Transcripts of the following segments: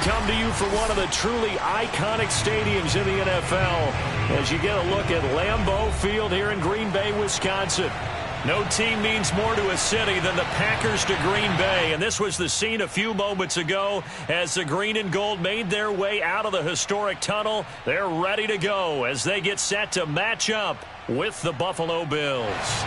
come to you from one of the truly iconic stadiums in the NFL as you get a look at Lambeau Field here in Green Bay, Wisconsin. No team means more to a city than the Packers to Green Bay, and this was the scene a few moments ago as the green and gold made their way out of the historic tunnel. They're ready to go as they get set to match up with the Buffalo Bills.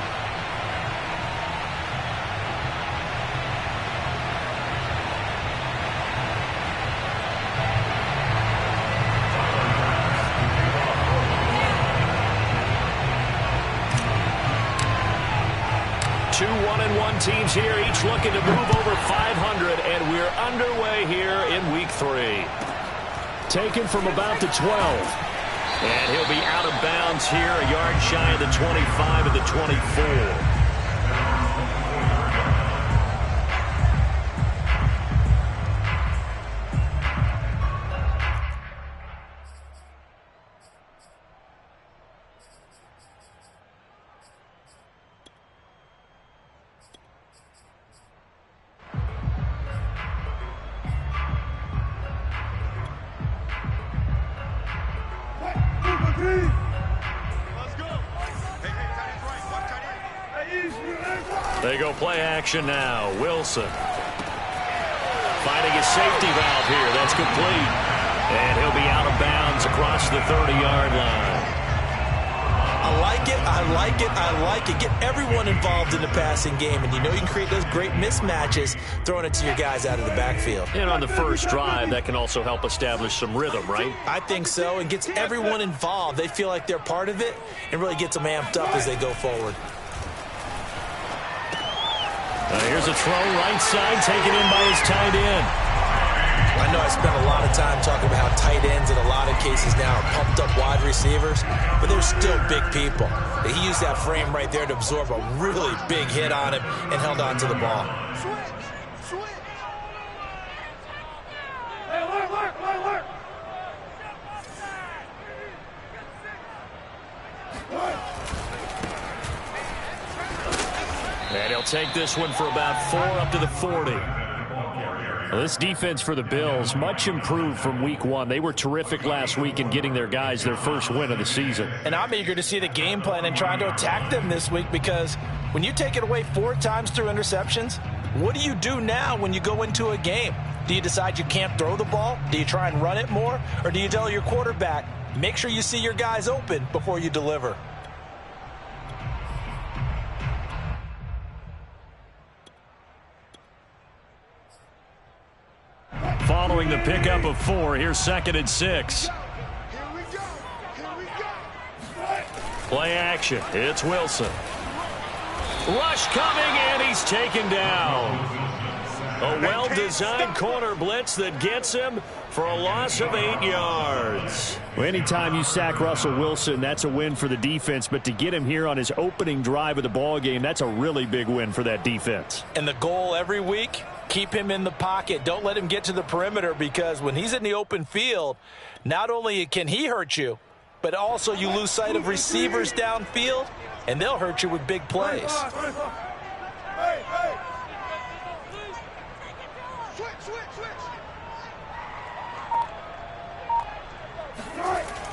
Two 1-1 teams here, each looking to move over 500, and we're underway here in Week 3. Taken from about the 12. And he'll be out of bounds here, a yard shy of the 25 of the 24. They go play action now. Wilson finding his safety valve here. That's complete. And he'll be out of bounds across the 30-yard line. I like it. I like it. I like it. Get everyone involved in the passing game. And you know you can create those great mismatches throwing it to your guys out of the backfield. And on the first drive, that can also help establish some rhythm, right? I think so. And gets everyone involved. They feel like they're part of it and really gets them amped up as they go forward. Here's a throw right side taken in by his tight end. I know I spent a lot of time talking about how tight ends in a lot of cases now are pumped up wide receivers, but they're still big people. He used that frame right there to absorb a really big hit on him and held on to the ball. And he'll take this one for about 4 up to the 40. Well, this defense for the Bills, much improved from Week 1. They were terrific last week in getting their guys their first win of the season. And I'm eager to see the game plan and trying to attack them this week, because when you take it away 4 times through interceptions, what do you do now when you go into a game? Do you decide you can't throw the ball? Do you try and run it more? Or do you tell your quarterback, make sure you see your guys open before you deliver? Following the pickup of 4, here's 2nd and 6. Play action. It's Wilson. Rush coming, and he's taken down. A well-designed corner blitz that gets him for a loss of 8 yards. Well, anytime you sack Russell Wilson, that's a win for the defense. But to get him here on his opening drive of the ball game, that's a really big win for that defense. And the goal every week, keep him in the pocket. Don't let him get to the perimeter, because when he's in the open field, not only can he hurt you, but also you lose sight of receivers downfield, and they'll hurt you with big plays.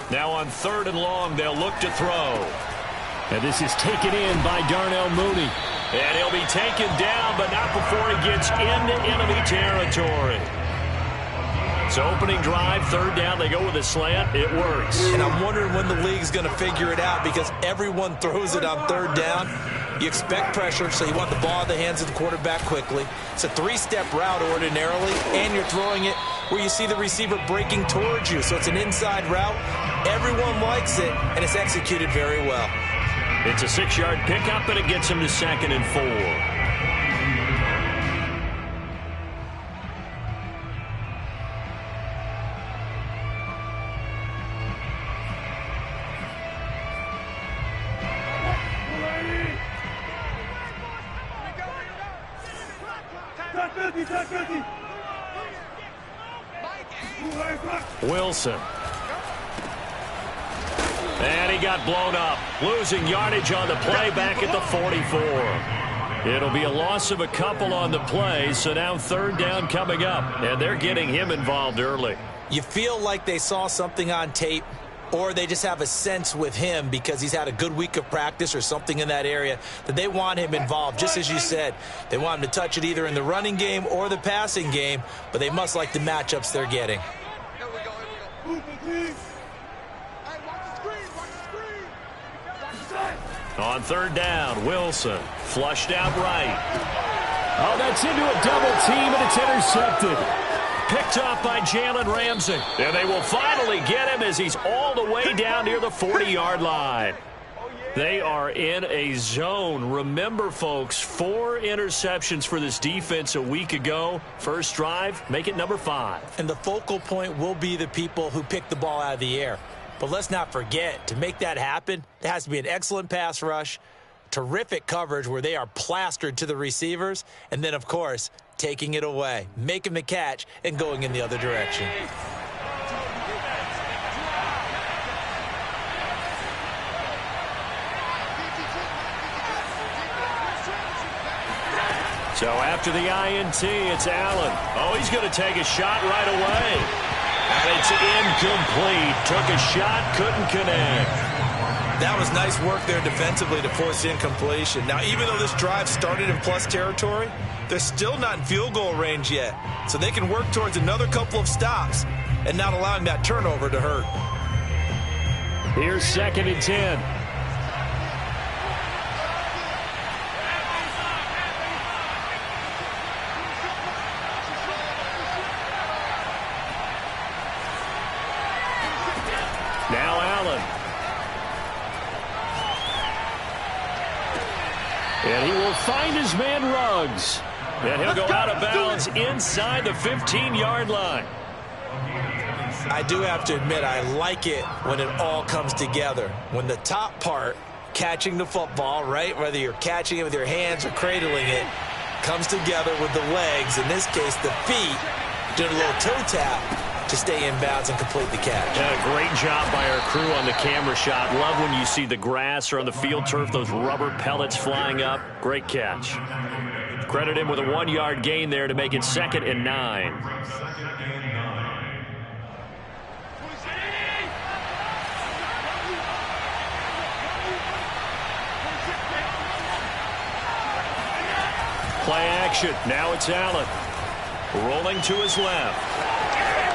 Now on 3rd and long, they'll look to throw. And this is taken in by Darnell Mooney. And he'll be taken down, but not before he gets into enemy territory. So opening drive, 3rd down, they go with a slant. It works. And I'm wondering when the league's going to figure it out, because everyone throws it on 3rd down. You expect pressure, so you want the ball in the hands of the quarterback quickly. It's a 3-step route ordinarily, and you're throwing it where you see the receiver breaking towards you. So it's an inside route. Everyone likes it, and it's executed very well. It's a 6-yard pickup, and it gets him to 2nd and 4. Wilson. And he got blown up. Losing yardage on the play back at the 44. It'll be a loss of a couple on the play, so now third down coming up, and they're getting him involved early. You feel like they saw something on tape, or they just have a sense with him because he's had a good week of practice or something in that area that they want him involved. Just as you said, they want him to touch it either in the running game or the passing game, but they must like the matchups they're getting. On third down, Wilson flushed out right. Oh, that's into a double team, and it's intercepted. Picked off by Jalen Ramsey. And they will finally get him as he's all the way down near the 40-yard line. They are in a zone. Remember, folks, 4 interceptions for this defense a week ago. First drive, make it number 5. And the focal point will be the people who pick the ball out of the air. But let's not forget, to make that happen, there has to be an excellent pass rush, terrific coverage where they are plastered to the receivers, and then, of course, taking it away, making the catch, and going in the other direction. So after the INT, it's Allen. Oh, he's going to take a shot right away. And it's incomplete. Took a shot, couldn't connect. That was nice work there defensively to force incompletion. Now, even though this drive started in plus territory, they're still not in field goal range yet. So they can work towards another couple of stops and not allowing that turnover to hurt. Here's 2nd and 10. Now Allen. And he will find his man Ruggs. And he'll go out of bounds inside the 15-yard line. I do have to admit, I like it when it all comes together. When the top part, catching the football, right, whether you're catching it with your hands or cradling it, comes together with the legs, in this case the feet, doing a little toe tap to stay in bounds and complete the catch. Yeah, great job by our crew on the camera shot. Love when you see the grass or on the field turf, those rubber pellets flying up. Great catch. Credit him with a 1-yard gain there to make it 2nd and 9. Play action. Now it's Allen. Rolling to his left.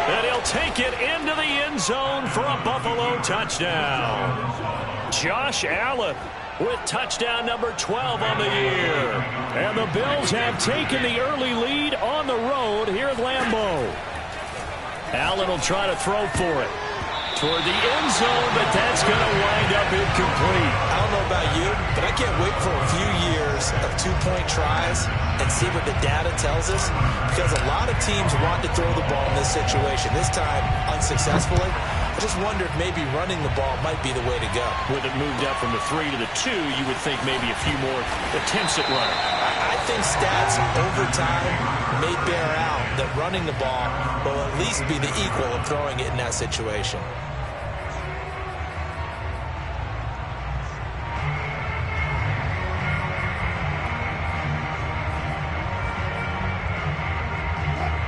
And he'll take it into the end zone for a Buffalo touchdown. Josh Allen with touchdown number 12 on the year. And the Bills have taken the early lead on the road here at Lambeau. Allen will try to throw for it toward the end zone, but that's going to wind up incomplete. I don't know about you, but I can't wait for a few years of 2-point tries and see what the data tells us, because a lot of teams want to throw the ball in this situation. This time, unsuccessfully. I just wonder if maybe running the ball might be the way to go. With it moved up from the 3 to the 2, you would think maybe a few more attempts at running. I think stats over time may bear out that running the ball will at least be the equal of throwing it in that situation.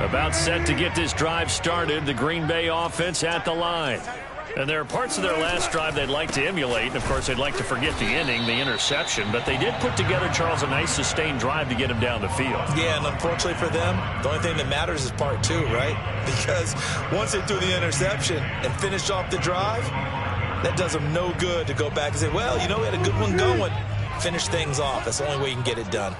About set to get this drive started, the Green Bay offense at the line. And there are parts of their last drive they'd like to emulate. And, of course, they'd like to forget the inning, the interception. But they did put together, Charles, a nice sustained drive to get him down the field. Yeah, and unfortunately for them, the only thing that matters is part 2, right? Because once they threw the interception and finished off the drive, that does them no good to go back and say, well, you know, we had a good one going. Finish things off. That's the only way you can get it done.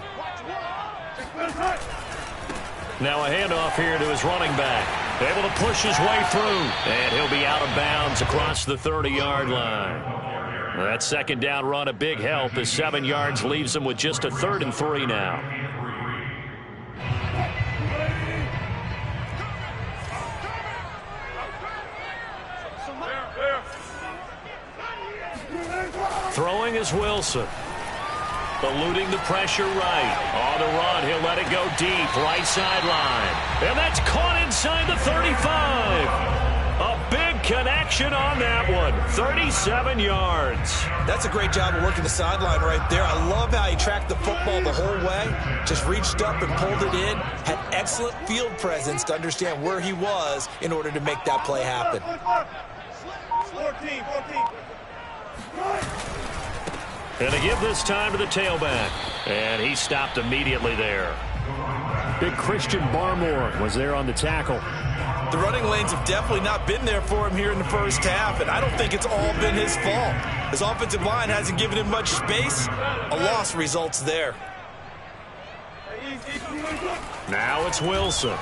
Now a handoff here to his running back. Able to push his way through. And he'll be out of bounds across the 30-yard line. That second down run a big help as 7 yards leaves him with just a 3rd and 3 now. Throwing is Wilson. Eluding the pressure right. On the run, he'll let it go deep. Right sideline. And that's caught inside the 35. A big connection on that one. 36 47 yards. That's a great job of working the sideline right there. I love how he tracked the football the whole way, just reached up and pulled it in, had excellent field presence to understand where he was in order to make that play happen. 14. And to give this time to the tailback. And he stopped immediately there. Big Christian Barmore was there on the tackle. The running lanes have definitely not been there for him here in the first half, and I don't think it's all been his fault. His offensive line hasn't given him much space. A loss results there. Now it's Wilson.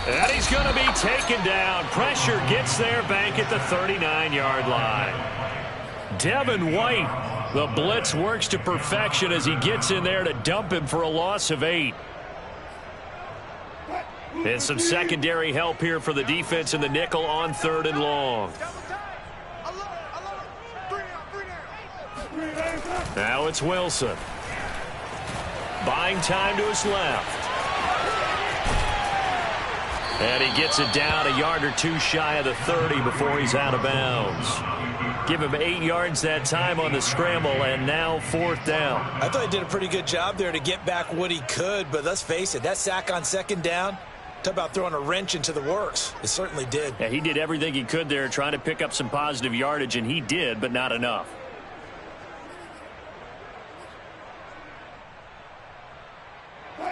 And he's going to be taken down. Pressure gets there back at the 39-yard line. Devin White, the blitz works to perfection as he gets in there to dump him for a loss of 8. And some secondary help here for the defense in the nickel on 3rd and long. Now it's Wilson. Buying time to his left. And he gets it down a yard or two shy of the 30 before he's out of bounds. Give him 8 yards that time on the scramble, and now 4th down. I thought he did a pretty good job there to get back what he could, but let's face it, that sack on 2nd down, talk about throwing a wrench into the works. It certainly did. Yeah, he did everything he could there trying to pick up some positive yardage, and he did, but not enough.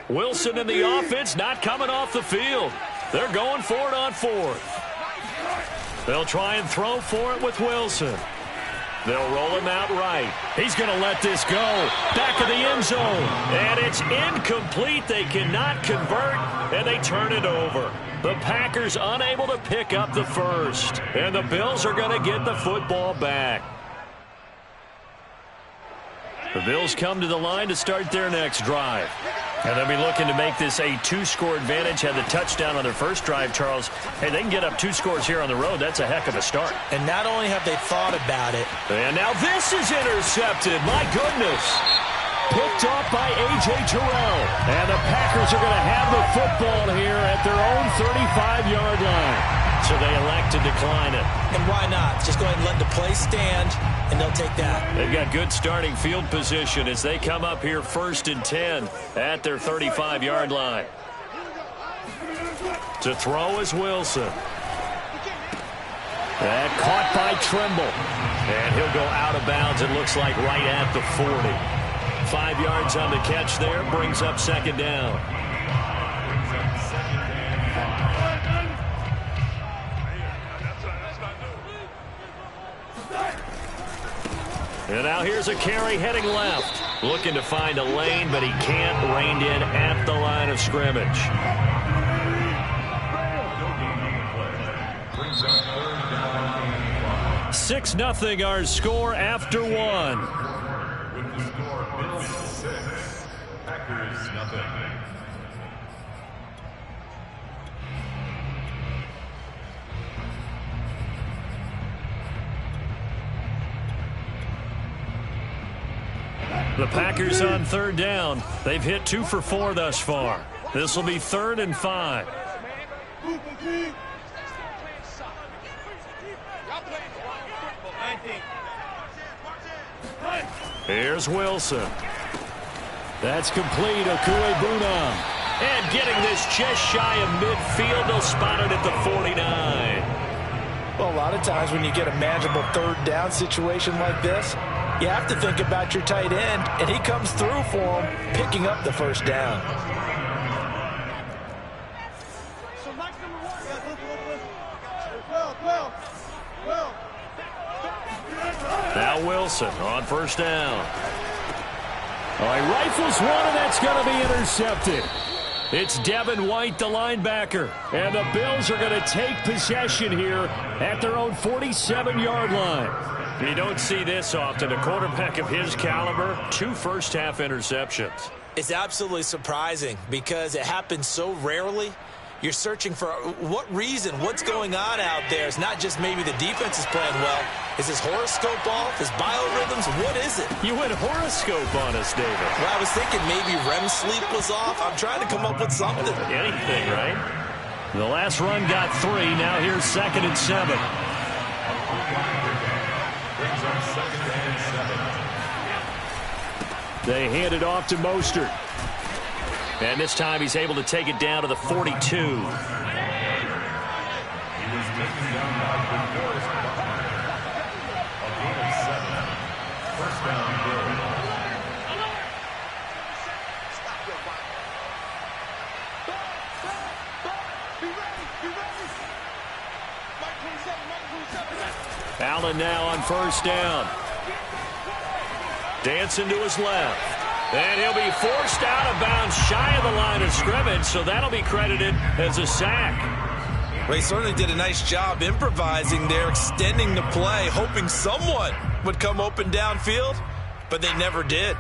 Wilson and the offense not coming off the field. They're going for it on 4th. They'll try and throw for it with Wilson. They'll roll him out right. He's going to let this go. Back of the end zone. And it's incomplete. They cannot convert, and they turn it over. The Packers unable to pick up the first. And the Bills are going to get the football back. The Bills come to the line to start their next drive. And they'll be looking to make this a 2-score advantage. Had the touchdown on their first drive, Charles. Hey, they can get up 2 scores here on the road. That's a heck of a start. And not only have they thought about it. And now this is intercepted. My goodness. Picked off by A.J. Terrell. And the Packers are going to have the football here at their own 35-yard line. So they elect to decline it. And why not? Just go ahead and let the play stand, and they'll take that. They've got good starting field position as they come up here 1st and 10 at their 35-yard line. To throw is Wilson. That caught by Trimble. And he'll go out of bounds, it looks like, right at the 40. 5 yards on the catch there, brings up 2nd down. And now here's a carry heading left. Looking to find a lane, but he can't. Reined in at the line of scrimmage. 6-0 our score after 1. With the score, Bills 6, Packers nothing. The Packers on 3rd down. They've hit 2 for 4 thus far. This will be 3rd and 5. Here's Wilson. That's complete. Okuebuna. And getting this just shy of midfield. They'll spot it at the 49. Well, a lot of times when you get a manageable 3rd down situation like this, you have to think about your tight end, and he comes through for him, picking up the 1st down. Now Wilson on 1st down. All right, rifles one, and that's going to be intercepted. It's Devin White, the linebacker, and the Bills are going to take possession here at their own 47-yard line. You don't see this often. A quarterback of his caliber, 2 first-half interceptions. It's absolutely surprising because it happens so rarely. You're searching for what reason, what's going on out there. It's not just maybe the defense is playing well. Is his horoscope off? His biorhythms? What is it? You went horoscope on us, David. Well, I was thinking maybe REM sleep was off. I'm trying to come up with something. Anything, right? The last run got 3. Now here's 2nd and 7. Brings up 2nd and 7. They hand it off to Mostert. And this time he's able to take it down to the 42. He was taken down by DeForest Buckner. A gain of 7. First down, Bills. Allen now on first down. Dancing to his left. And he'll be forced out of bounds shy of the line of scrimmage, so that'll be credited as a sack. Well, he certainly did a nice job improvising there, extending the play, hoping someone would come open downfield, but they never did.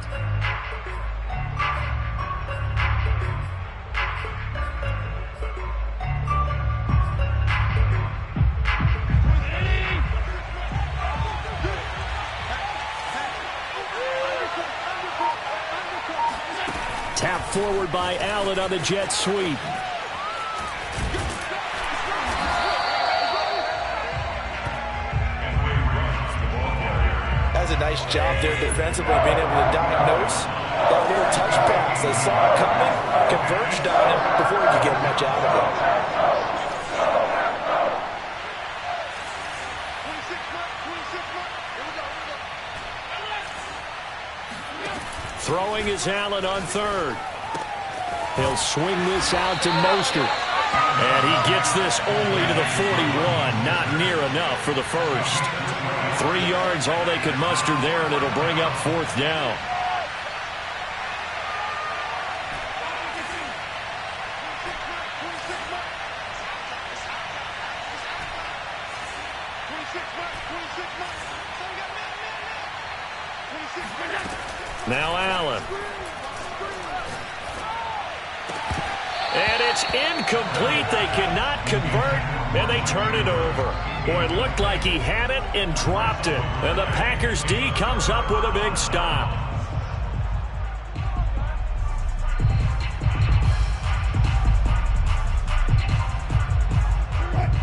Tapped forward by Allen on the jet sweep. That's a nice job there defensively, being able to diagnose that little touch pass. They saw it coming, converged on him before he could get much out of it. Throwing is Allen on third. He'll swing this out to Mostert. And he gets this only to the 41. Not near enough for the first. 3 yards, all they could muster there, and it'll bring up fourth down. Now Allen. And it's incomplete. They cannot convert, and they turn it over. Boy, it looked like he had it and dropped it. And the Packers D comes up with a big stop.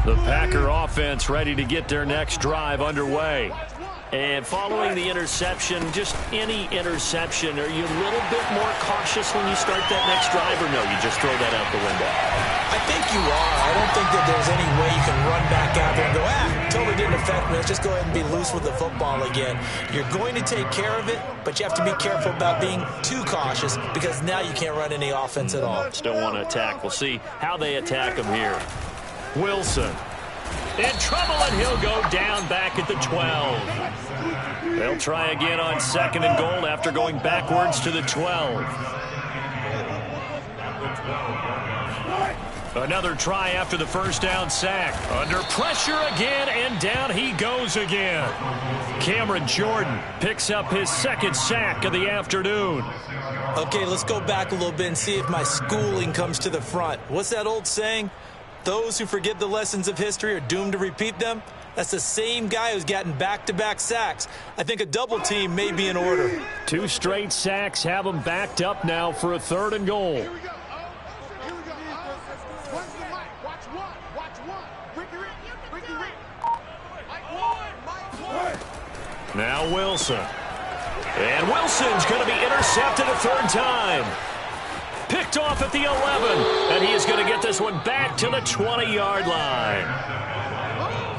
The Packer offense ready to get their next drive underway. And following the interception, just any interception, are you a little bit more cautious when you start that next drive, or no, you just throw that out the window? I think you are. I don't think that there's any way you can run back out there and go, totally didn't affect me. Let's just go ahead and be loose with the football again. You're going to take care of it, but you have to be careful about being too cautious because now you can't run any offense at all. Still want to attack. We'll see how they attack him here. Wilson. In trouble, and he'll go down back at the 12. They'll try again on 2nd and goal after going backwards to the 12. Another try after the first down sack. Under pressure again, and down he goes again. Cameron Jordan picks up his 2nd sack of the afternoon. Okay, let's go back a little bit and see if my schooling comes to the front. What's that old saying? Those who forget the lessons of history are doomed to repeat them. That's the same guy who's gotten back-to-back sacks. I think a double team may be in order. 2 straight sacks have him backed up now for a 3rd and goal. Here we go. Here we go. What's the mic? Watch one. Watch one. Ricky Rick. Mike one. Now Wilson. And Wilson's going to be intercepted a 3rd time. Picked off at the 11, and he is going to get this one back to the 20-yard line.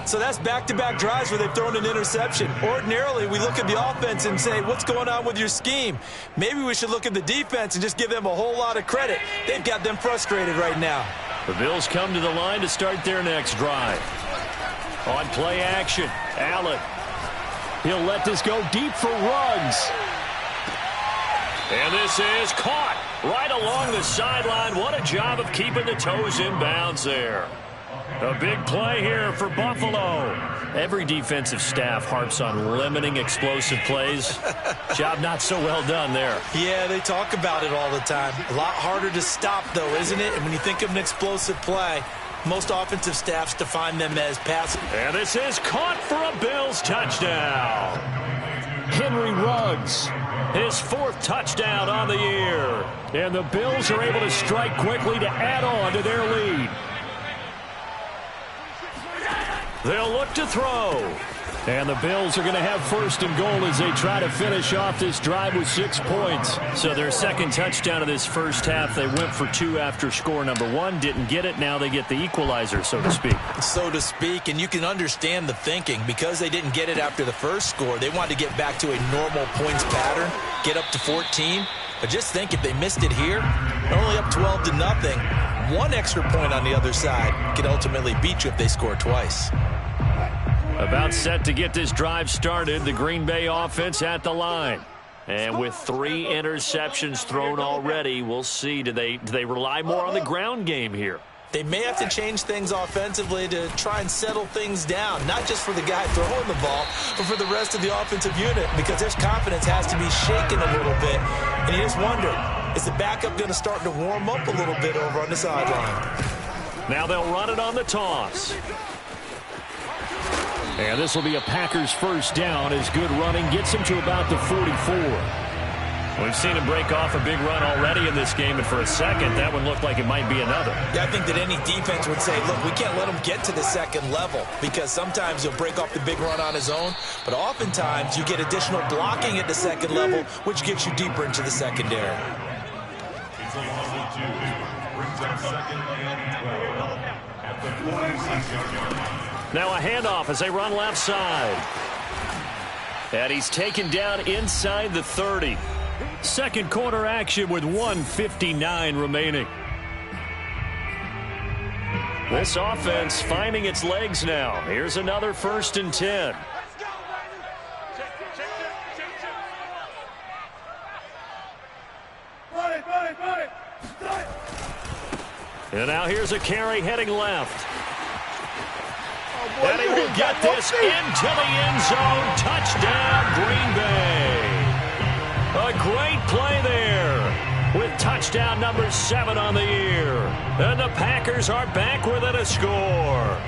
So that's back-to-back drives where they've thrown an interception. Ordinarily, we look at the offense and say, what's going on with your scheme? Maybe we should look at the defense and just give them a whole lot of credit. They've got them frustrated right now. The Bills come to the line to start their next drive. On play action, Allen. He'll let this go deep for Ruggs. And this is caught right along the sideline. What a job of keeping the toes in bounds there. A big play here for Buffalo. Every defensive staff harps on limiting explosive plays. Job not so well done there. Yeah, they talk about it all the time. A lot harder to stop, though, isn't it? And when you think of an explosive play, most offensive staffs define them as passing. And this is caught for a Bills touchdown. Henry Ruggs, his 4th touchdown on the year. And the Bills are able to strike quickly to add on to their lead. They'll look to throw. And the Bills are going to have first and goal as they try to finish off this drive with 6 points. So their second touchdown of this first half, they went for 2 after score number 1. Didn't get it. Now they get the equalizer, so to speak. So to speak, and you can understand the thinking. Because they didn't get it after the first score, they wanted to get back to a normal points pattern, get up to 14. But just think, if they missed it here, they're only up 12-0. 1 extra point on the other side can ultimately beat you if they score twice. About set to get this drive started, the Green Bay offense at the line. And with 3 interceptions thrown already, we'll see. Do they rely more on the ground game here? They may have to change things offensively to try and settle things down, not just for the guy throwing the ball, but for the rest of the offensive unit, because their confidence has to be shaken a little bit. And you just wonder, is the backup going to start to warm up a little bit over on the sideline? Now they'll run it on the toss. And this will be a Packers first down as good running gets him to about the 44. We've seen him break off a big run already in this game, and for a second, that one looked like it might be another. Yeah, I think that any defense would say, look, we can't let him get to the second level, because sometimes he'll break off the big run on his own, but oftentimes you get additional blocking at the second level, which gets you deeper into the secondary. It's a loss of 2. Brings up 2nd and 12 at the 46-yard line. Now a handoff as they run left side. And he's taken down inside the 30. Second quarter action with 1:59 remaining. This offense finding its legs now. Here's another 1st and 10. And now here's a carry heading left. And he will get this into the end zone. Touchdown, Green Bay. A great play there with touchdown number 7 on the year. And the Packers are back within a score.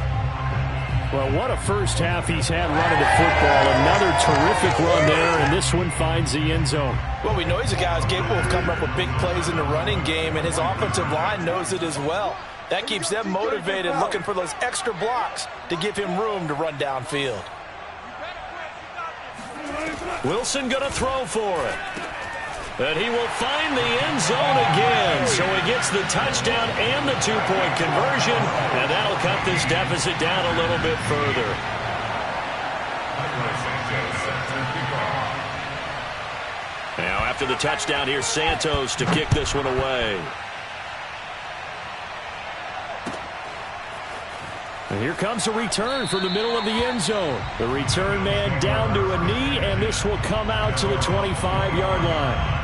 Well, what a first half he's had running the football. Another terrific run there, and this one finds the end zone. Well, we know he's a guy who's capable of coming up with big plays in the running game, and his offensive line knows it as well. That keeps them motivated, looking for those extra blocks to give him room to run downfield. Wilson going to throw for it. And he will find the end zone again. So he gets the touchdown and the 2-point conversion. And that'll cut this deficit down a little bit further. Now after the touchdown, here's Santos to kick this one away. And here comes a return from the middle of the end zone. The return man down to a knee, and this will come out to the 25-yard line.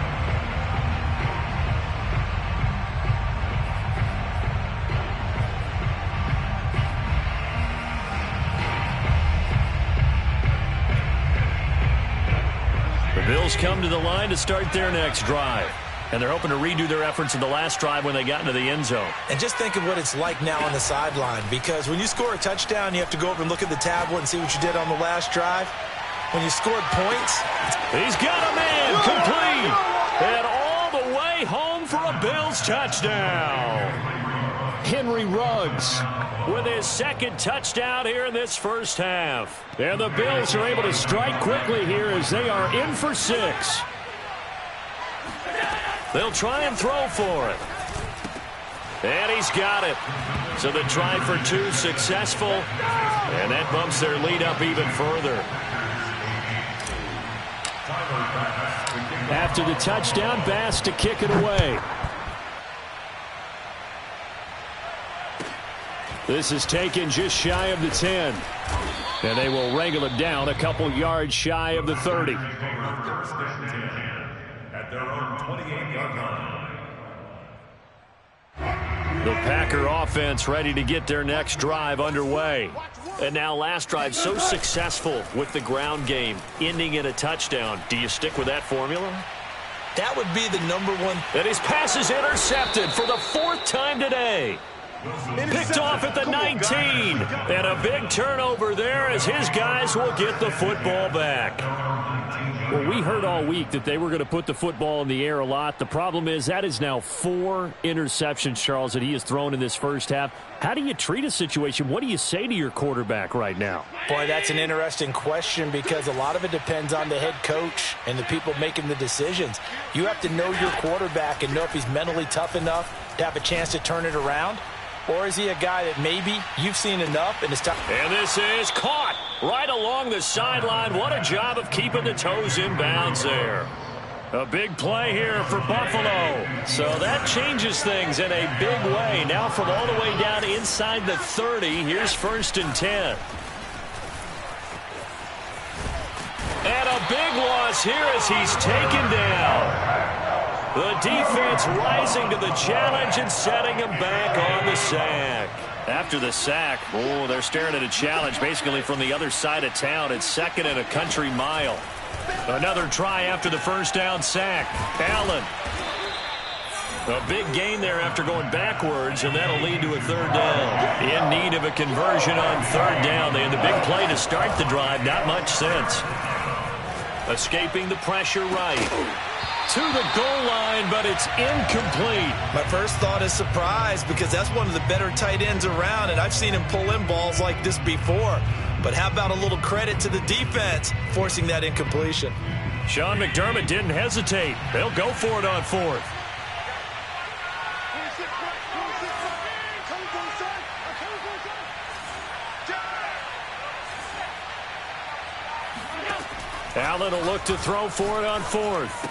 The Bills come to the line to start their next drive. And they're hoping to redo their efforts in the last drive when they got into the end zone. And just think of what it's like now on the sideline, because when you score a touchdown, you have to go over and look at the tablet and see what you did on the last drive. When you scored points, he's got a man complete. And all the way home for a Bills touchdown. Henry Ruggs with his second touchdown here in this first half. And the Bills are able to strike quickly here as they are in for 6. They'll try and throw for it. And he's got it. So the try for 2 successful. And that bumps their lead up even further. After the touchdown, Bass to kick it away. This is taken just shy of the 10. And they will wrangle it down a couple yards shy of the 30. At their own 28-yard line. The Packer offense ready to get their next drive underway. And now last drive so successful with the ground game, ending in a touchdown. Do you stick with that formula? that would be the #1. And his pass is intercepted for the 4th time today. Picked off at the 19. And a big turnover there as his guys will get the football back. Well, we heard all week that they were going to put the football in the air a lot. The problem is that is now 4 interceptions, Charles, that he has thrown in this first half. How do you treat a situation? What do you say to your quarterback right now? Boy, that's an interesting question because a lot of it depends on the head coach and the people making the decisions. You have to know your quarterback and know if he's mentally tough enough to have a chance to turn it around. Or is he a guy that maybe you've seen enough and it's time? And this is caught right along the sideline. What a job of keeping the toes in bounds there. A big play here for Buffalo. So that changes things in a big way. Now from all the way down inside the 30, here's 1st and 10. And a big loss here as he's taken down. The defense rising to the challenge and setting him back on the sack. After the sack, oh, they're staring at a challenge basically from the other side of town. It's 2nd and a country mile. Another try after the first down sack. Allen. A big gain there after going backwards, and that'll lead to a 3rd down. In need of a conversion on 3rd down. They had the big play to start the drive. Not much sense. Escaping the pressure right. To the goal line, but it's incomplete. My first thought is surprise because that's one of the better tight ends around, and I've seen him pull in balls like this before. But how about a little credit to the defense forcing that incompletion? Sean McDermott didn't hesitate. They'll go for it on 4th. Allen will look to throw for it on 4th.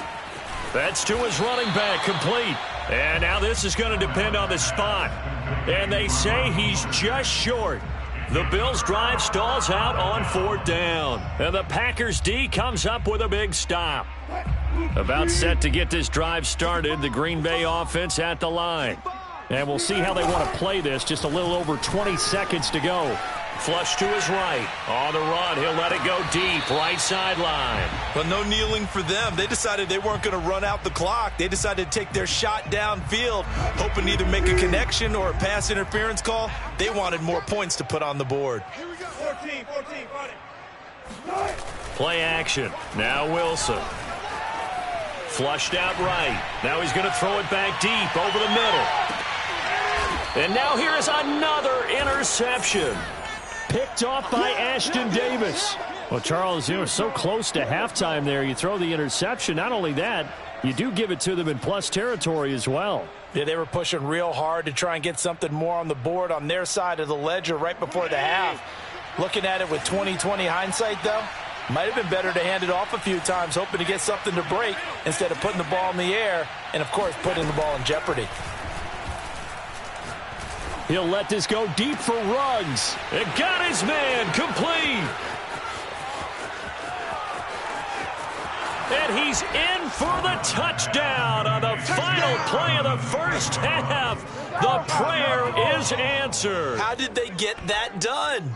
That's to his running back, complete. And now this is going to depend on the spot. And they say he's just short. The Bills' drive stalls out on 4th down. And the Packers' D comes up with a big stop. About set to get this drive started, the Green Bay offense at the line. And we'll see how they want to play this. Just a little over 20 seconds to go. Flush to his right. On the run, he'll let it go deep. Right sideline. Well, no kneeling for them. They decided they weren't going to run out the clock. They decided to take their shot downfield, hoping to either make a connection or a pass interference call. They wanted more points to put on the board. Here we go. 14, Play action. Now Wilson. Flushed out right. Now he's going to throw it back deep over the middle. And now here is another interception. Picked off by Ashton Davis. Well, Charles, you were so close to halftime there. You throw the interception. Not only that, you do give it to them in plus territory as well. Yeah, they were pushing real hard to try and get something more on the board on their side of the ledger right before the half. Looking at it with 20/20 hindsight, though, might have been better to hand it off a few times, hoping to get something to break instead of putting the ball in the air and, of course, putting the ball in jeopardy. He'll let this go deep for Ruggs. It got his man complete. And he's in for the touchdown on the final play of the first half. The prayer is answered. How did they get that done?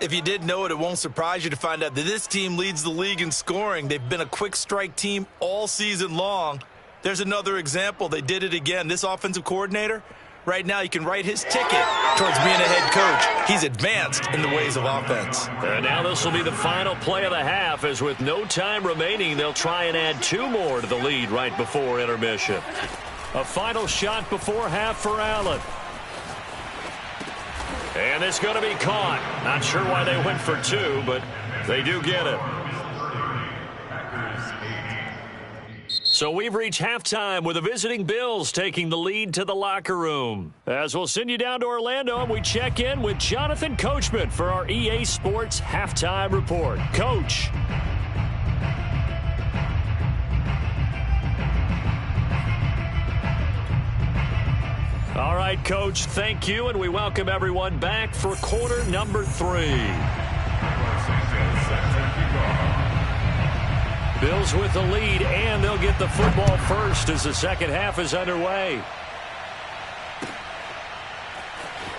If you didn't know it, it won't surprise you to find out that this team leads the league in scoring. They've been a quick strike team all season long. There's another example. They did it again. This offensive coordinator, right now, he can write his ticket towards being a head coach. He's advanced in the ways of offense. And now this will be the final play of the half, as with no time remaining, they'll try and add 2 more to the lead right before intermission. A final shot before half for Allen. And it's going to be caught. Not sure why they went for 2, but they do get it. So we've reached halftime with the visiting Bills taking the lead to the locker room. As we'll send you down to Orlando and we check in with Jonathan Coachman for our EA Sports Halftime Report. Coach. All right, Coach, thank you, and we welcome everyone back for quarter number 3. Bills with the lead, and they'll get the football first as the second half is underway.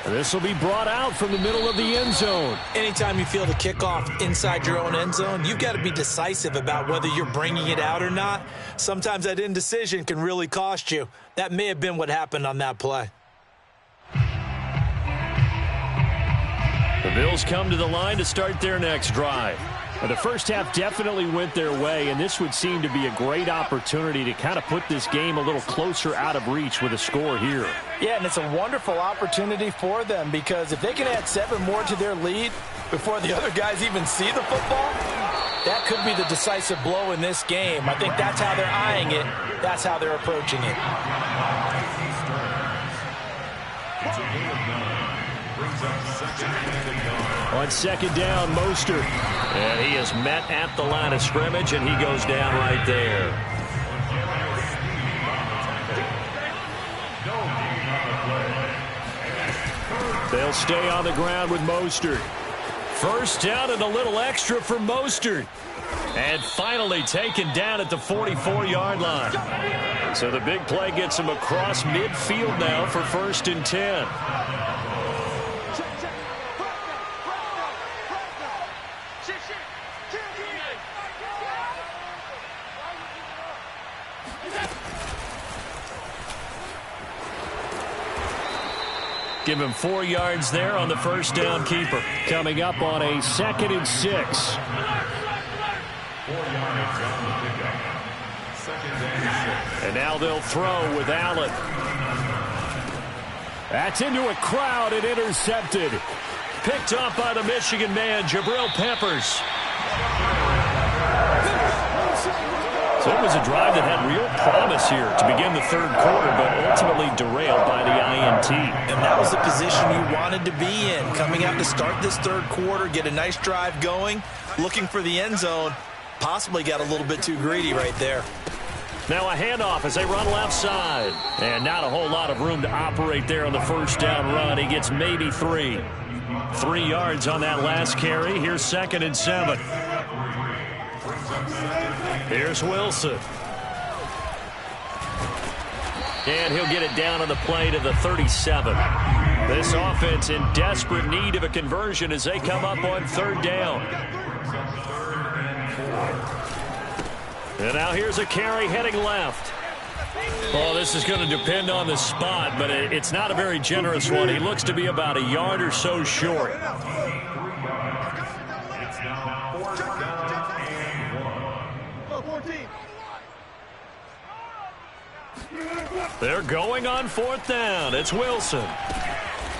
This will be brought out from the middle of the end zone. Anytime you feel the kickoff inside your own end zone, you've got to be decisive about whether you're bringing it out or not. Sometimes that indecision can really cost you. That may have been what happened on that play. Bills come to the line to start their next drive. Well, the first half definitely went their way, and this would seem to be a great opportunity to kind of put this game a little closer out of reach with a score here. Yeah, and it's a wonderful opportunity for them because if they can add 7 more to their lead before the other guys even see the football, that could be the decisive blow in this game. I think that's how they're eyeing it. That's how they're approaching it. On second down, Mostert. And he is met at the line of scrimmage, and he goes down right there. They'll stay on the ground with Mostert. First down and a little extra for Mostert. And finally taken down at the 44-yard line. So the big play gets him across midfield now for 1st and 10. Give him 4 yards there on the first down keeper. Coming up on a 2nd and 6. 4 yards on the pickup. 2nd and 6. And now they'll throw with Allen. That's into a crowd and intercepted. Picked up by the Michigan man, Jabril Peppers. So it was a drive that had real promise here to begin the 3rd quarter, but ultimately derailed by the INT. And that was the position you wanted to be in. Coming out to start this 3rd quarter, get a nice drive going, looking for the end zone. Possibly got a little bit too greedy right there. Now a handoff as they run left side. And not a whole lot of room to operate there on the first down run. He gets maybe 3. 3 yards on that last carry. Here's 2nd and 7. Here's Wilson. And he'll get it down on the play to the 37. This offense in desperate need of a conversion as they come up on 3rd down. And now here's a carry heading left. Well, this is going to depend on the spot, but it's not a very generous one. He looks to be about a yard or so short. They're going on 4th down. It's Wilson.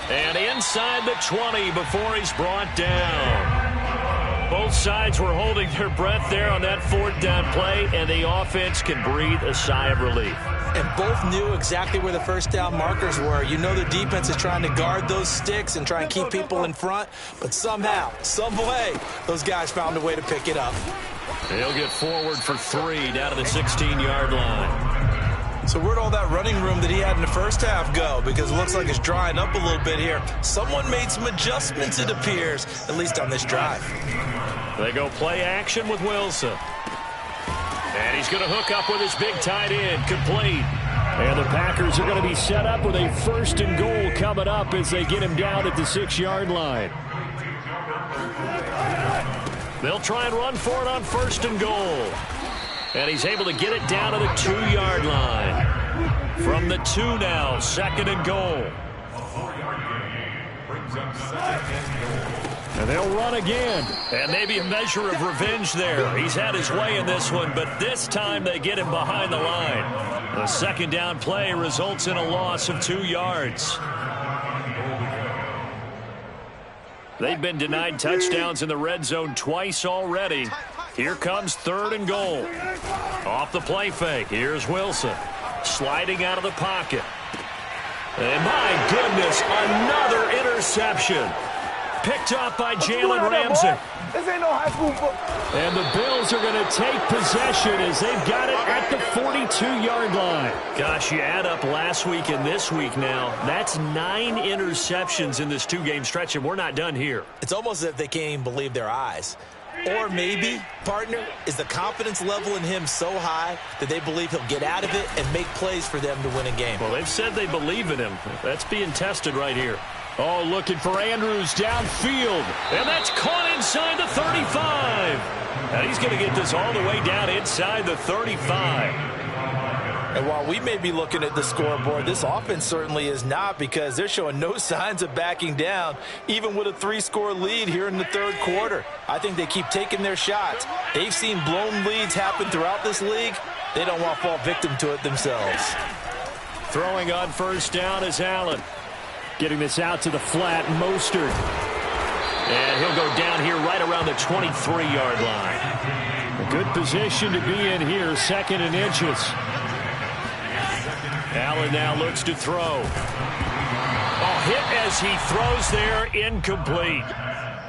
And inside the 20 before he's brought down. Both sides were holding their breath there on that 4th down play, and the offense can breathe a sigh of relief. And both knew exactly where the first down markers were. You know the defense is trying to guard those sticks and try and keep people in front, but somehow, some way, those guys found a way to pick it up. He'll get forward for 3 down to the 16-yard line. So where'd all that running room that he had in the first half go? Because it looks like it's drying up a little bit here. Someone made some adjustments, it appears, at least on this drive. They go play action with Wilson. And he's going to hook up with his big tight end, complete. And the Packers are going to be set up with a 1st and goal coming up as they get him down at the 6-yard line. They'll try and run for it on 1st and goal. And he's able to get it down to the 2-yard line. From the 2 now, 2nd and goal. And they'll run again. And maybe a measure of revenge there. He's had his way in this one, but this time they get him behind the line. The 2nd down play results in a loss of 2 yards. They've been denied touchdowns in the red zone twice already. Here comes 3rd and goal. Off the play fake. Here's Wilson. Sliding out of the pocket. And my goodness, another interception. Picked up by Jalen Ramsey. This ain't no high school football. And the Bills are going to take possession as they've got it at the 42-yard line. Gosh, you add up last week and this week now. That's 9 interceptions in this 2-game stretch, and we're not done here. It's almost as if they can't even believe their eyes. Or maybe, partner, is the confidence level in him so high that they believe he'll get out of it and make plays for them to win a game. Well, they've said they believe in him. That's being tested right here. Oh, looking for Andrews downfield. And that's caught inside the 35. And he's going to get this all the way down inside the 35. And while we may be looking at the scoreboard, this offense certainly is not, because they're showing no signs of backing down, even with a 3-score lead here in the third quarter. I think they keep taking their shots. They've seen blown leads happen throughout this league. They don't want to fall victim to it themselves. Throwing on first down is Allen. Getting this out to the flat, Mostert. And he'll go down here right around the 23-yard line. A good position to be in here, 2nd and inches. Allen now looks to throw. Oh, hit as he throws there, incomplete.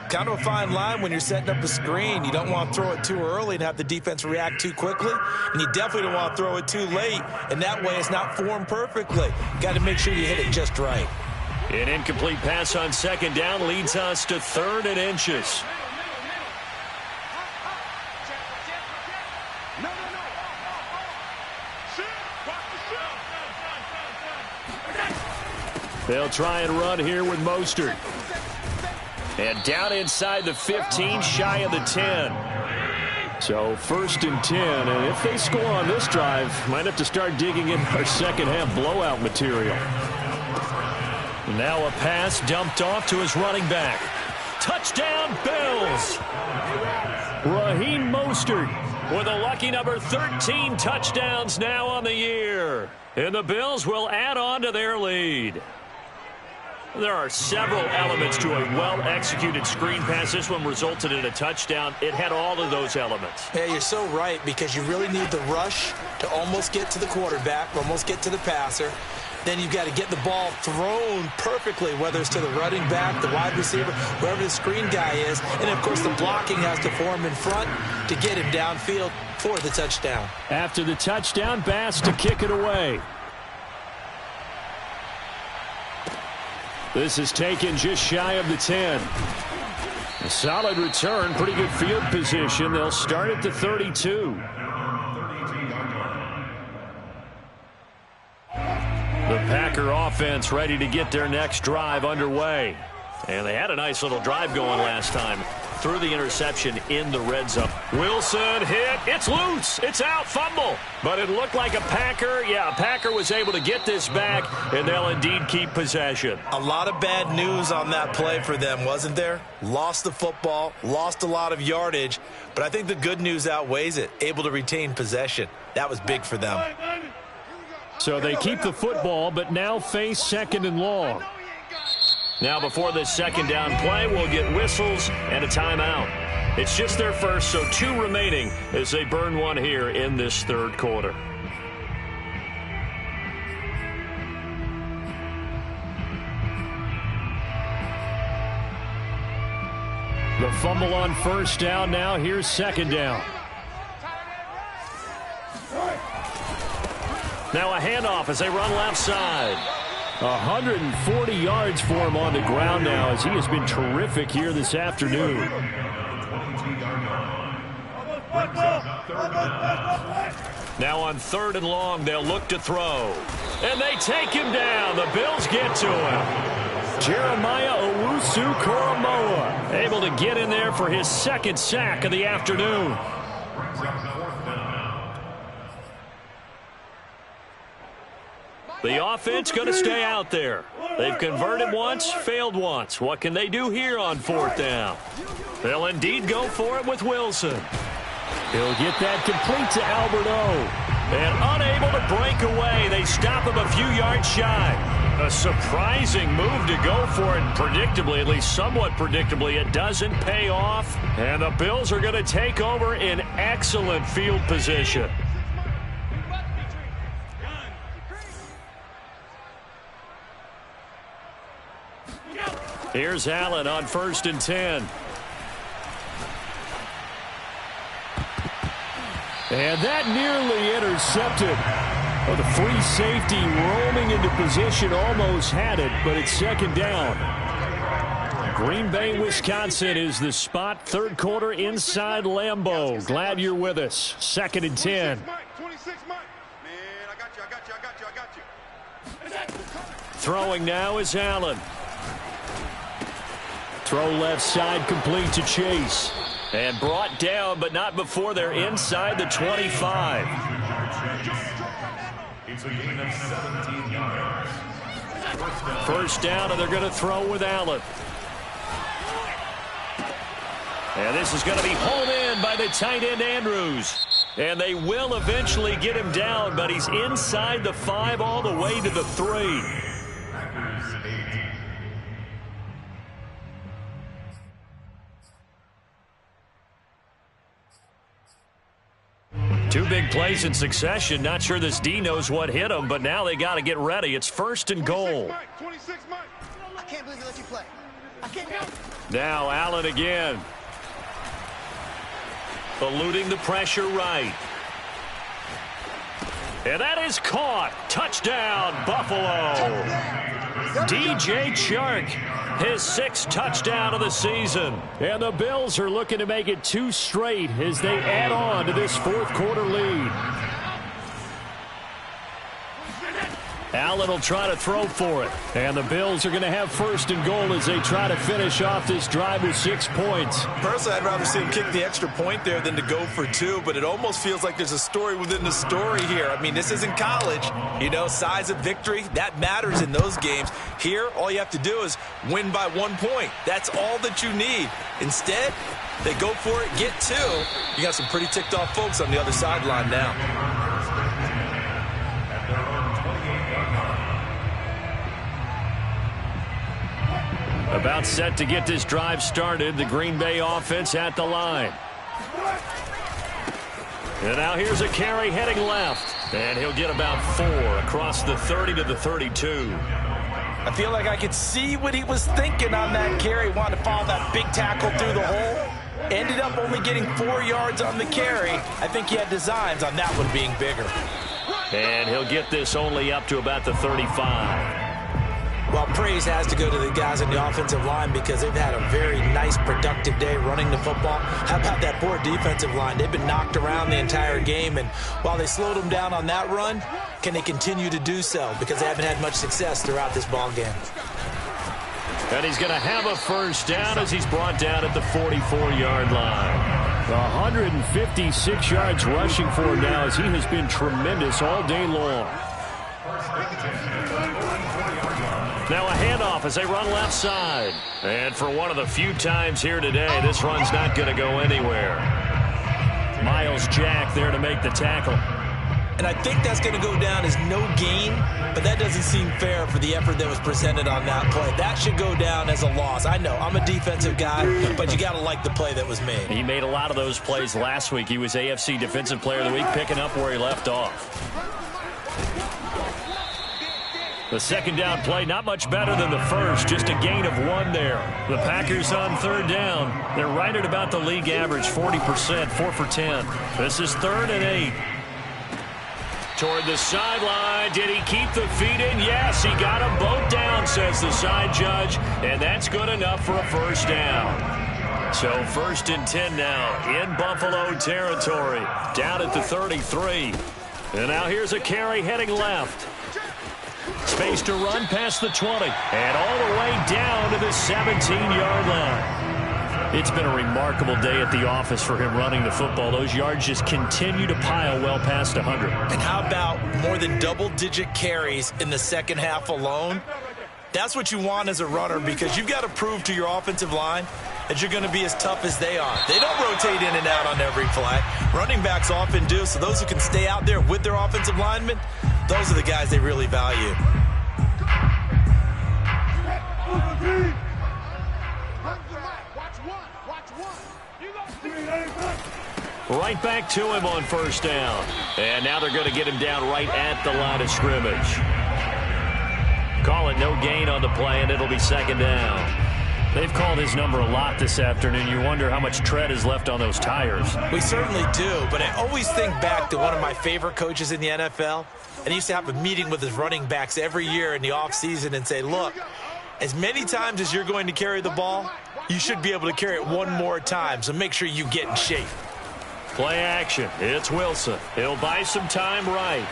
Kind of a fine line when you're setting up a screen. You don't want to throw it too early and have the defense react too quickly. And you definitely don't want to throw it too late. And that way it's not formed perfectly. Got to make sure you hit it just right. An incomplete pass on 2nd down leads us to 3rd and inches. They'll try and run here with Mostert. And down inside the 15, shy of the 10. So 1st and 10, and if they score on this drive, might have to start digging in our second-half blowout material. Now a pass dumped off to his running back. Touchdown, Bills! Raheem Mostert with a lucky number 13 touchdowns now on the year. And the Bills will add on to their lead. There are several elements to a well-executed screen pass. This one resulted in a touchdown. It had all of those elements. Yeah, you're so right, because you really need the rush to almost get to the quarterback, almost get to the passer. Then you've got to get the ball thrown perfectly, whether it's to the running back, the wide receiver, whoever the screen guy is. And, of course, the blocking has to form in front to get him downfield for the touchdown. After the touchdown, Bass to kick it away. This is taken just shy of the 10. A solid return, pretty good field position. They'll start at the 32. The Packer offense ready to get their next drive underway. And they had a nice little drive going last time. Threw the interception in the red zone. Wilson hit. It's loose. It's out. Fumble. But it looked like a Packer. Yeah, Packer was able to get this back, and they'll indeed keep possession. A lot of bad news on that play for them, wasn't there? Lost the football, lost a lot of yardage, but I think the good news outweighs it. Able to retain possession. That was big for them. So they keep the football, but now face 2nd and long. Now before this 2nd down play, we'll get whistles and a timeout. It's just their first, so 2 remaining as they burn one here in this third quarter. The fumble on first down. Now here's 2nd down. Now a handoff as they run left side. 140 yards for him on the ground now, as he has been terrific here this afternoon. Now on 3rd and long, they'll look to throw. And they take him down. The Bills get to him. Jeremiah Owusu-Koramoah able to get in there for his 2nd sack of the afternoon. The offense going to stay out there. They've converted once, failed once. What can they do here on 4th down? They'll indeed go for it with Wilson. He'll get that complete to Albert O. And unable to break away, they stop him a few yards shy. A surprising move to go for it. Predictably, at least somewhat predictably, it doesn't pay off. And the Bills are going to take over in excellent field position. Here's Allen on 1st and 10. And that nearly intercepted. Oh, the free safety roaming into position almost had it, but it's 2nd down. Green Bay, Wisconsin is the spot. Third quarter inside Lambeau. Glad you're with us. 2nd and 10. 26 Mike. Man, I got you. Throwing now is Allen. Throw left side complete to Chase. And brought down, but not before they're inside the 25. It's a gain of 17 yards. First down, and they're going to throw with Allen. And this is going to be hauled in by the tight end, Andrews. And they will eventually get him down, but he's inside the 5 all the way to the 3. Two big plays in succession. Not sure this D knows what hit him, but now they got to get ready. It's first and goal. 26 Mike. I can't believe they let you play. I can't. Now Allen again. Eluding the pressure right. And that is caught. Touchdown, Buffalo. DJ Chark, his 6th touchdown of the season. And the Bills are looking to make it 2 straight as they add on to this 4th quarter lead. Allen will try to throw for it. And the Bills are going to have first and goal as they try to finish off this drive with 6 points. Personally, I'd rather see him kick the extra point there than to go for 2, but it almost feels like there's a story within the story here. I mean, this isn't college. You know, size of victory, that matters in those games. Here, all you have to do is win by 1 point. That's all that you need. Instead, they go for it, get 2. You got some pretty ticked off folks on the other sideline now. About set to get this drive started. The Green Bay offense at the line. And now here's a carry heading left. And he'll get about 4 across the 30 to the 32. I feel like I could see what he was thinking on that carry. Wanted to follow that big tackle through the hole. Ended up only getting 4 yards on the carry. I think he had designs on that one being bigger. And he'll get this only up to about the 35. Well, praise has to go to the guys on the offensive line because they've had a very nice, productive day running the football. How about that poor defensive line? They've been knocked around the entire game, and while they slowed them down on that run, can they continue to do so? Because they haven't had much success throughout this ball game. And he's going to have a first down as he's brought down at the 44-yard line. 156 yards rushing for him now as he has been tremendous all day long. Now a handoff as they run left side. And for one of the few times here today, this run's not going to go anywhere. Miles Jack there to make the tackle. And I think that's going to go down as no gain, but that doesn't seem fair for the effort that was presented on that play. That should go down as a loss. I know, I'm a defensive guy, but you got to like the play that was made. He made a lot of those plays last week. He was AFC Defensive Player of the Week, picking up where he left off. The second down play, not much better than the first, just a gain of 1 there. The Packers on third down. They're right at about the league average, 40%, 4 for 10. This is 3rd and 8. Toward the sideline. Did he keep the feet in? Yes, he got them both down, says the side judge, and that's good enough for a first down. So 1st and 10 now in Buffalo territory, down at the 33. And now here's a carry heading left. Space to run past the 20 and all the way down to the 17-yard line. It's been a remarkable day at the office for him running the football. Those yards just continue to pile well past 100. And how about more than double-digit carries in the second half alone? That's what you want as a runner because you've got to prove to your offensive line that you're going to be as tough as they are. They don't rotate in and out on every play. Running backs often do, so those who can stay out there with their offensive linemen, those are the guys they really value. Right back to him on first down. And now they're going to get him down right at the line of scrimmage. Call it no gain on the play, and it'll be second down. They've called his number a lot this afternoon. You wonder how much tread is left on those tires. We certainly do, but I always think back to one of my favorite coaches in the NFL, and he used to have a meeting with his running backs every year in the offseason and say, look, as many times as you're going to carry the ball, you should be able to carry it one more time, so make sure you get in shape. Play action. It's Wilson. He'll buy some time right.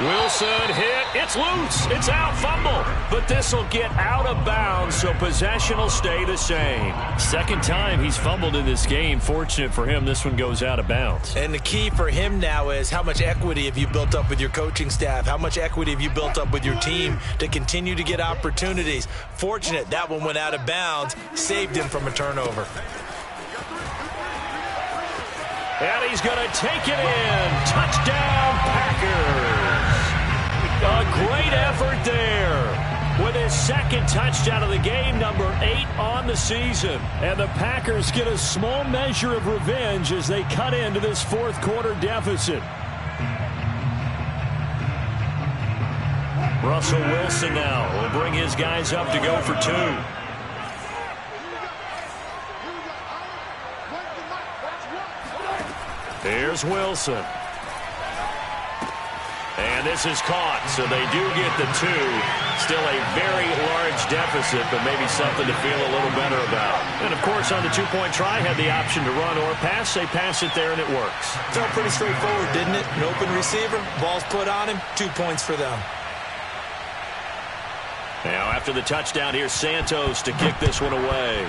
Wilson hit. It's loose. It's out. Fumble. But this will get out of bounds, so possession will stay the same. Second time he's fumbled in this game. Fortunate for him, this one goes out of bounds. And the key for him now is how much equity have you built up with your coaching staff? How much equity have you built up with your team to continue to get opportunities? Fortunate that one went out of bounds, saved him from a turnover. And he's going to take it in. Touchdown, Packers. A great effort there with his second touchdown of the game, number 8 on the season. And the Packers get a small measure of revenge as they cut into this fourth quarter deficit. Russell Wilson now will bring his guys up to go for 2. Here's Wilson. And this is caught, so they do get the 2. Still a very large deficit, but maybe something to feel a little better about. And, of course, on the two-point try, had the option to run or pass. They pass it there, and it works. Felt pretty straightforward, didn't it? An open receiver, ball's put on him, 2 points for them. Now, after the touchdown, here's Santos to kick this one away.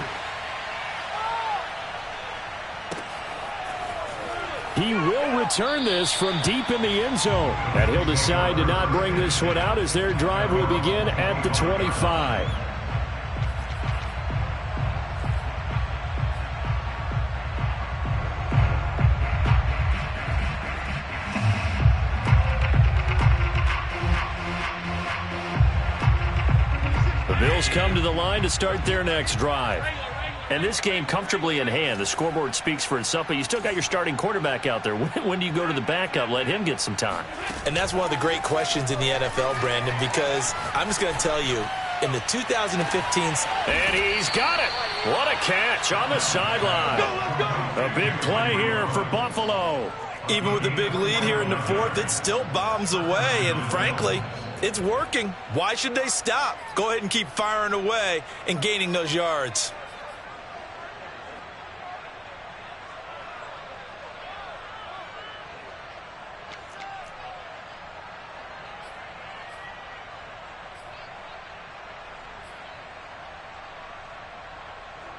He will return this from deep in the end zone. And he'll decide to not bring this one out as their drive will begin at the 25. The Bills come to the line to start their next drive. And this game comfortably in hand. The scoreboard speaks for itself, but you still got your starting quarterback out there. When do you go to the backup? Let him get some time. And that's one of the great questions in the NFL, Brandon, because I'm just going to tell you, in the 2015s... And he's got it. What a catch on the sideline. A big play here for Buffalo. Even with the big lead here in the fourth, it still bombs away, and frankly, it's working. Why should they stop? Go ahead and keep firing away and gaining those yards.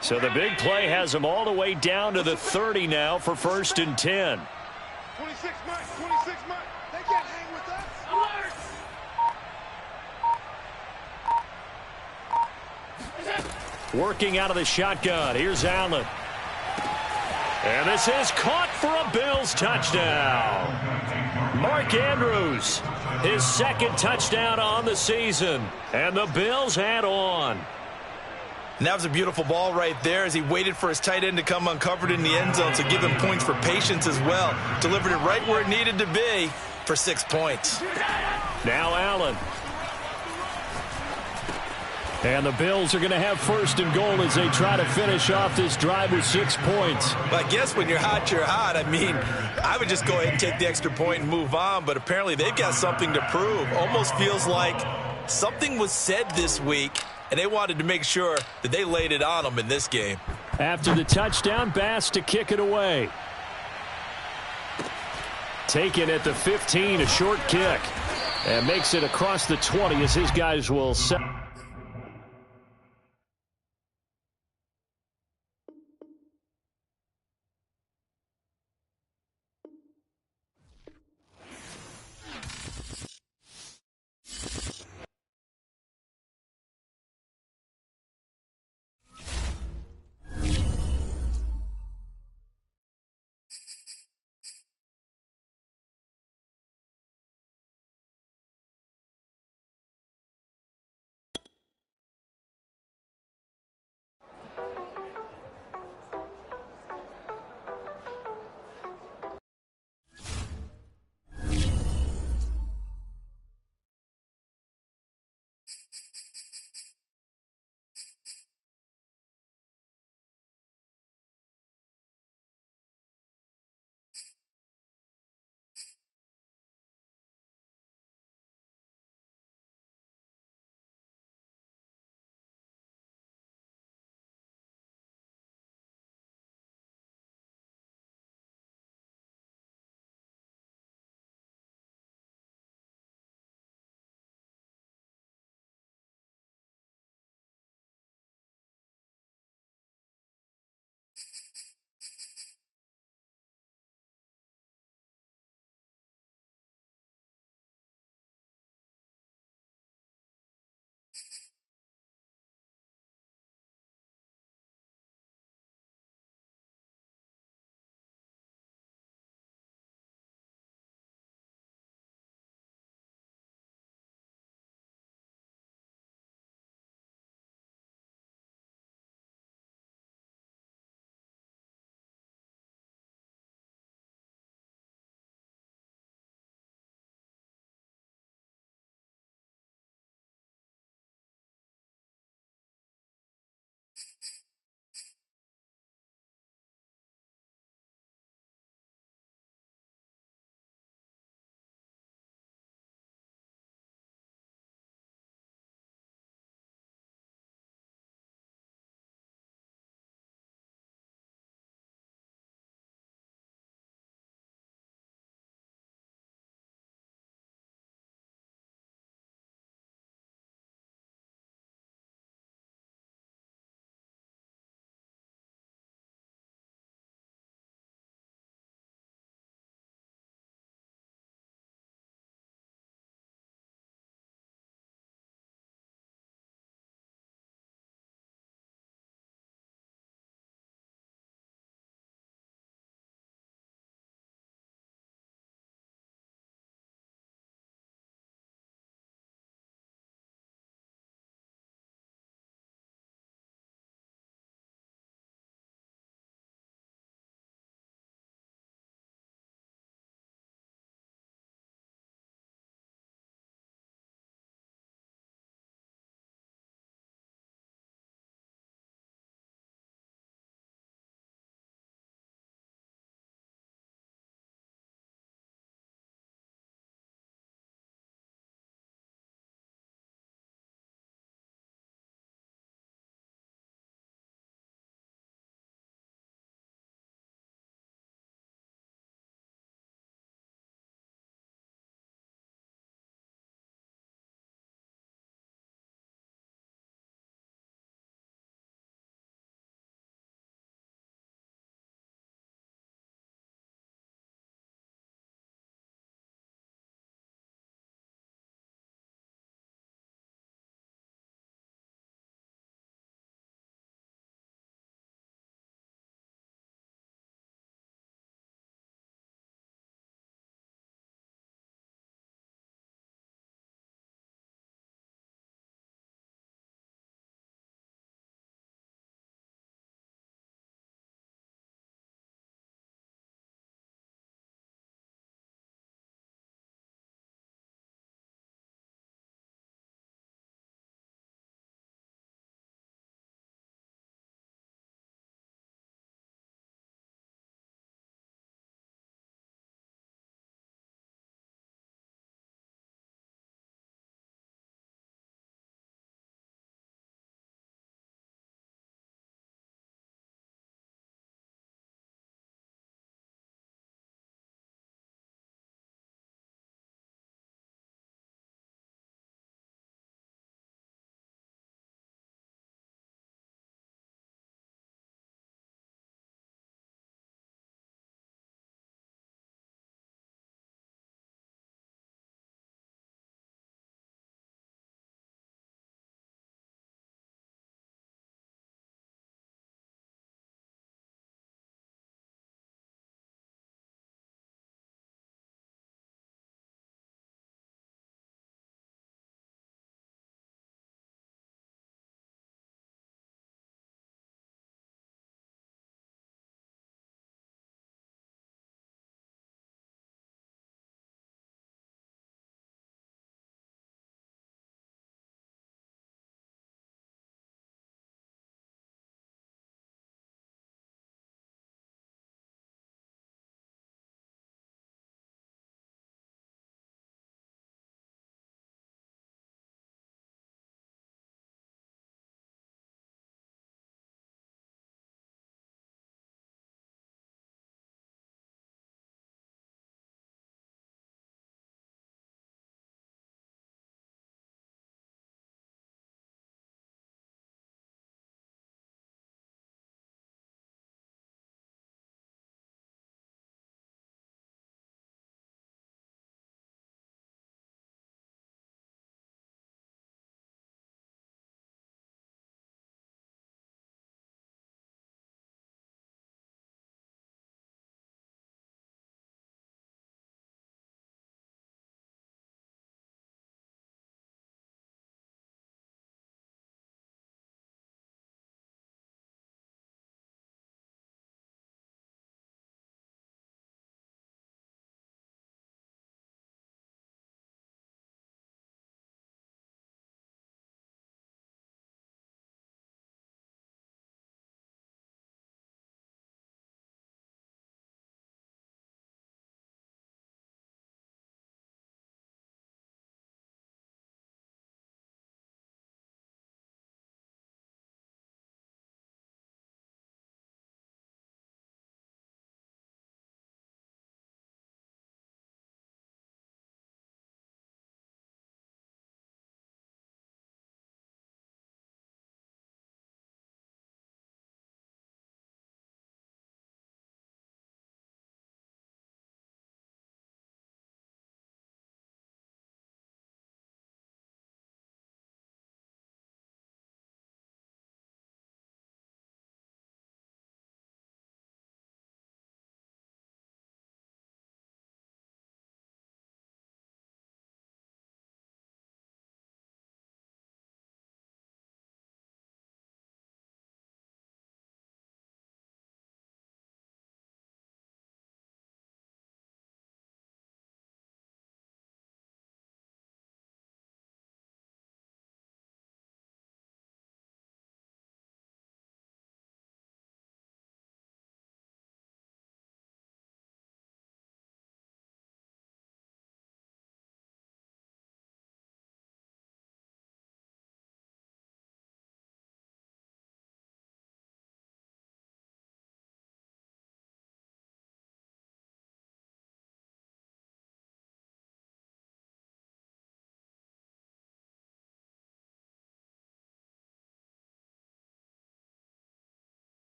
So the big play has him all the way down to the 30 now for 1st and 10. 26 Mike, 26 Mike. They can't hang with us. Working out of the shotgun. Here's Allen. And this is caught for a Bills touchdown. Mark Andrews, his second touchdown on the season. And the Bills add on. And that was a beautiful ball right there as he waited for his tight end to come uncovered in the end zone, so give him points for patience as well. Delivered it right where it needed to be for 6 points. Now Allen. And the Bills are going to have 1st and goal as they try to finish off this drive with 6 points. Well, I guess when you're hot, you're hot. I mean, I would just go ahead and take the extra point and move on, but apparently they've got something to prove. Almost feels like something was said this week, and they wanted to make sure that they laid it on them in this game. After the touchdown, Bass to kick it away. Taken at the 15, a short kick. And makes it across the 20 as his guys will set.